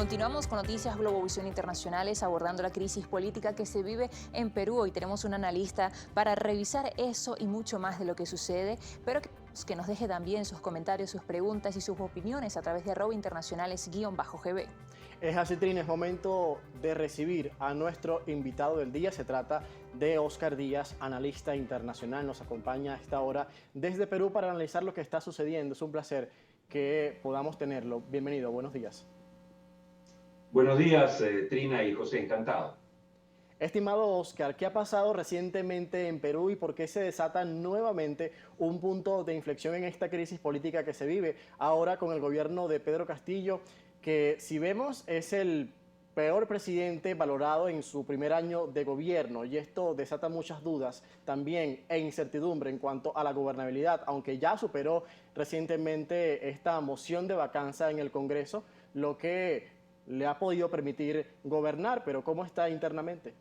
Continuamos con noticias Globovisión Internacionales abordando la crisis política que se vive en Perú. Hoy tenemos un analista para revisar eso y mucho más de lo que sucede, pero que nos deje también sus comentarios, sus preguntas y sus opiniones a través de @internacionales_GB. Es así, Trina, es momento de recibir a nuestro invitado del día. Se trata de Óscar Díaz, analista internacional. Nos acompaña a esta hora desde Perú para analizar lo que está sucediendo. Es un placer que podamos tenerlo. Bienvenido, buenos días. Buenos días, Trina y José, encantado. Estimado Óscar, ¿qué ha pasado recientemente en Perú y por qué se desata nuevamente un punto de inflexión en esta crisis política que se vive ahora con el gobierno de Pedro Castillo, que si vemos es el peor presidente valorado en su primer año de gobierno, y esto desata muchas dudas también e incertidumbre en cuanto a la gobernabilidad, aunque ya superó recientemente esta moción de vacancia en el Congreso, lo que le ha podido permitir gobernar, pero ¿cómo está internamente?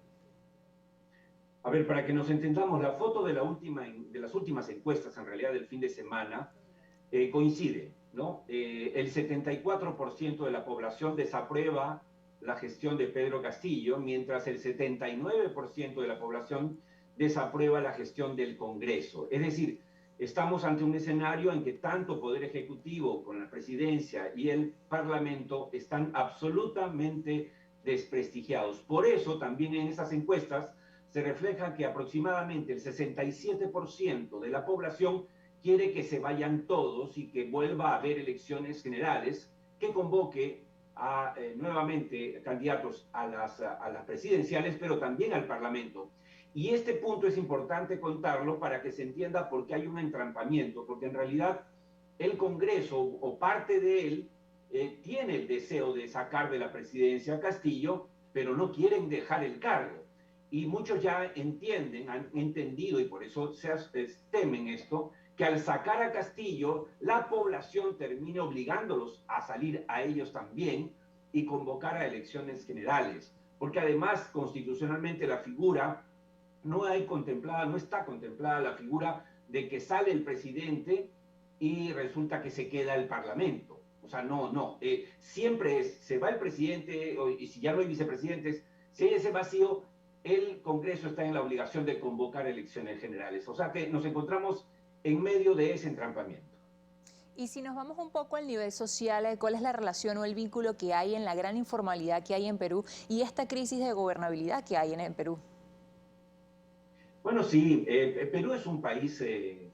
A ver, para que nos entendamos, la foto de las últimas encuestas, en realidad del fin de semana, coincide, ¿no? El 74% de la población desaprueba la gestión de Pedro Castillo, mientras el 79% de la población desaprueba la gestión del Congreso. Es decir, estamos ante un escenario en que tanto Poder Ejecutivo, con la presidencia y el Parlamento, están absolutamente desprestigiados. Por eso, también en esas encuestas se refleja que aproximadamente el 67% de la población quiere que se vayan todos y que vuelva a haber elecciones generales que convoque nuevamente candidatos a las presidenciales, pero también al Parlamento. Y este punto es importante contarlo para que se entienda por qué hay un entrampamiento, porque en realidad el Congreso o parte de él tiene el deseo de sacar de la presidencia a Castillo, pero no quieren dejar el cargo. Y muchos ya entienden, han entendido, y por eso temen esto, que al sacar a Castillo, la población termine obligándolos a salir a ellos también y convocar a elecciones generales. Porque además, constitucionalmente, la figura no está contemplada la figura de que sale el presidente y resulta que se queda el Parlamento. O sea, siempre se va el presidente, y si ya no hay vicepresidentes, si hay ese vacío, el Congreso está en la obligación de convocar elecciones generales. O sea que nos encontramos en medio de ese entrampamiento. Y si nos vamos un poco al nivel social, ¿cuál es la relación o el vínculo que hay en la gran informalidad que hay en Perú y esta crisis de gobernabilidad que hay en Perú? Bueno, sí, Perú es un país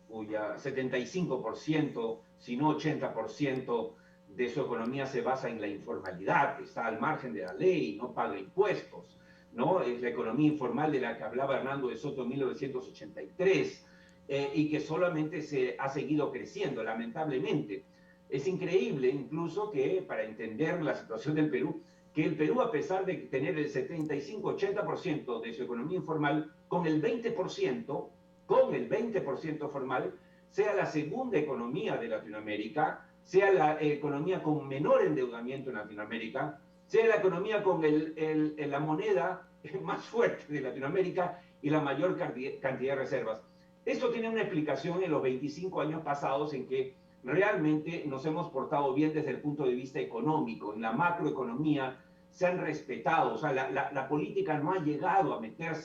cuya 75%, si no 80% de su economía se basa en la informalidad, está al margen de la ley, no paga impuestos, ¿no? Es la economía informal de la que hablaba Hernando de Soto en 1983 y que solamente se ha seguido creciendo, lamentablemente. Es increíble incluso que para entender la situación del Perú, que el Perú, a pesar de tener el 75-80% de su economía informal, con el 20% formal, sea la segunda economía de Latinoamérica, sea la economía con menor endeudamiento en Latinoamérica, sea la economía con la moneda más fuerte de Latinoamérica y la mayor cantidad de reservas. Esto tiene una explicación en los 25 años pasados en que realmente nos hemos portado bien desde el punto de vista económico. En la macroeconomía se han respetado, o sea, la política no ha llegado a meter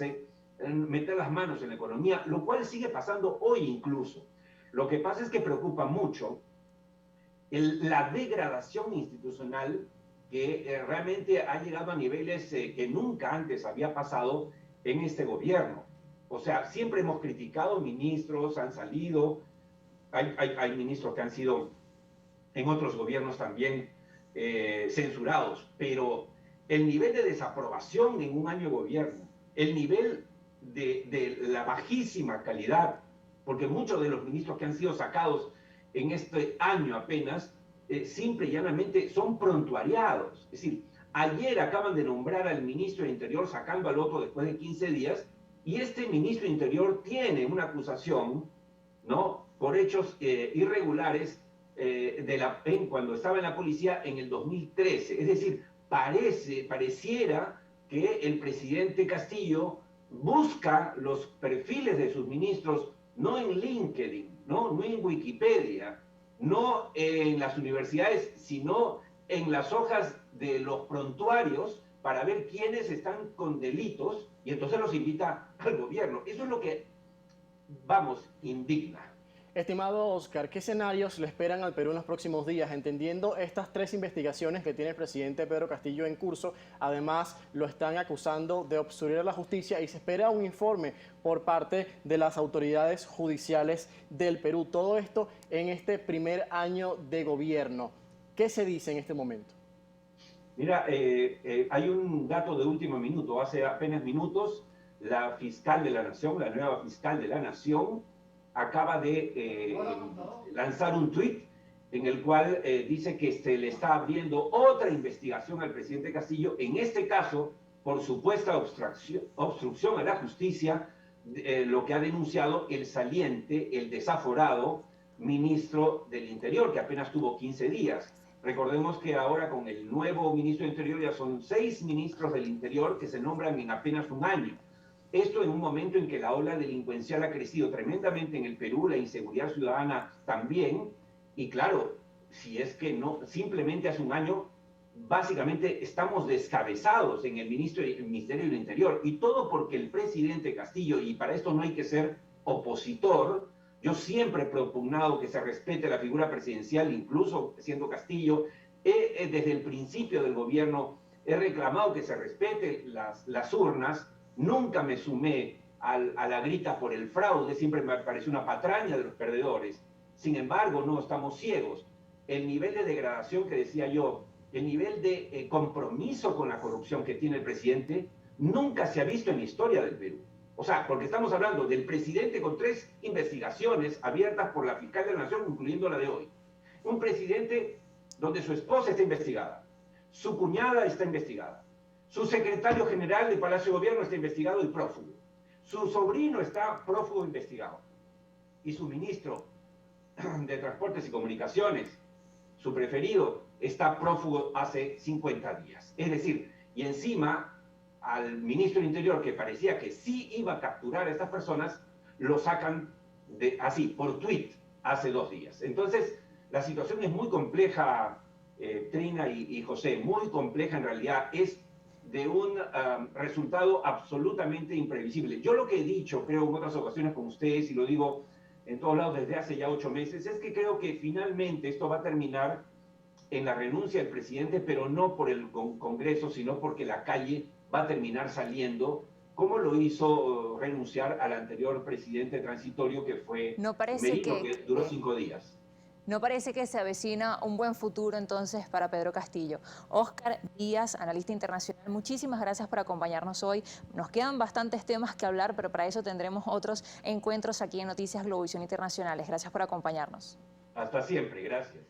las manos en la economía, lo cual sigue pasando hoy incluso. Lo que pasa es que preocupa mucho la degradación institucional que realmente ha llegado a niveles que nunca antes había pasado en este gobierno. O sea, siempre hemos criticado ministros, han salido, hay ministros que han sido en otros gobiernos también censurados, pero el nivel de desaprobación en un año de gobierno, el nivel de la bajísima calidad, porque muchos de los ministros que han sido sacados en este año apenas, simple y llanamente son prontuariados. Es decir, ayer acaban de nombrar al ministro de Interior sacando al otro después de 15 días, y este ministro de Interior tiene una acusación, ¿no?, por hechos irregulares cuando estaba en la policía en el 2013. Es decir, pareciera que el presidente Castillo busca los perfiles de sus ministros no en LinkedIn, no en Wikipedia, no en las universidades, sino en las hojas de los prontuarios para ver quiénes están con delitos y entonces los invita al gobierno. Eso es lo que, vamos, indigna. Estimado Oscar, ¿qué escenarios le esperan al Perú en los próximos días? Entendiendo estas 3 investigaciones que tiene el presidente Pedro Castillo en curso, además lo están acusando de obstruir a la justicia y se espera un informe por parte de las autoridades judiciales del Perú. Todo esto en este primer año de gobierno. ¿Qué se dice en este momento? Mira, hay un dato de último minuto. Hace apenas minutos, la fiscal de la Nación, la nueva fiscal de la Nación, acaba de lanzar un tuit en el cual dice que se le está abriendo otra investigación al presidente Castillo, en este caso por supuesta obstrucción a la justicia, lo que ha denunciado el saliente, el desaforado ministro del Interior, que apenas tuvo 15 días. Recordemos que ahora con el nuevo ministro del Interior ya son 6 ministros del Interior que se nombran en apenas un año. Esto en un momento en que la ola delincuencial ha crecido tremendamente en el Perú, la inseguridad ciudadana también, y claro, si es que no, simplemente hace un año, básicamente estamos descabezados en el Ministerio del Interior, y todo porque el presidente Castillo, y para esto no hay que ser opositor, yo siempre he propugnado que se respete la figura presidencial, incluso siendo Castillo, desde el principio del gobierno he reclamado que se respete las urnas. Nunca me sumé a la grita por el fraude, siempre me pareció una patraña de los perdedores. Sin embargo, no estamos ciegos. El nivel de degradación que decía yo, el nivel de compromiso con la corrupción que tiene el presidente, nunca se ha visto en la historia del Perú. O sea, porque estamos hablando del presidente con 3 investigaciones abiertas por la fiscal de la Nación, incluyendo la de hoy. Un presidente donde su esposa está investigada, su cuñada está investigada, su secretario general del Palacio de Gobierno está investigado y prófugo. Su sobrino está prófugo investigado. Y su ministro de Transportes y Comunicaciones, su preferido, está prófugo hace 50 días. Es decir, y encima al ministro del Interior, que parecía que sí iba a capturar a estas personas, lo sacan así, por tuit, hace 2 días. Entonces, la situación es muy compleja, Trina y José, muy compleja en realidad. Es de un resultado absolutamente imprevisible. Yo lo que he dicho, creo, en otras ocasiones con ustedes, y lo digo en todos lados desde hace ya 8 meses, es que creo que finalmente esto va a terminar en la renuncia del presidente, pero no por el Congreso, sino porque la calle va a terminar saliendo, como lo hizo renunciar al anterior presidente transitorio, que fue Merino, que duró 5 días. No parece que se avecina un buen futuro entonces para Pedro Castillo. Oscar Díaz, analista internacional, muchísimas gracias por acompañarnos hoy. Nos quedan bastantes temas que hablar, pero para eso tendremos otros encuentros aquí en Noticias Globovisión Internacionales. Gracias por acompañarnos. Hasta siempre, gracias.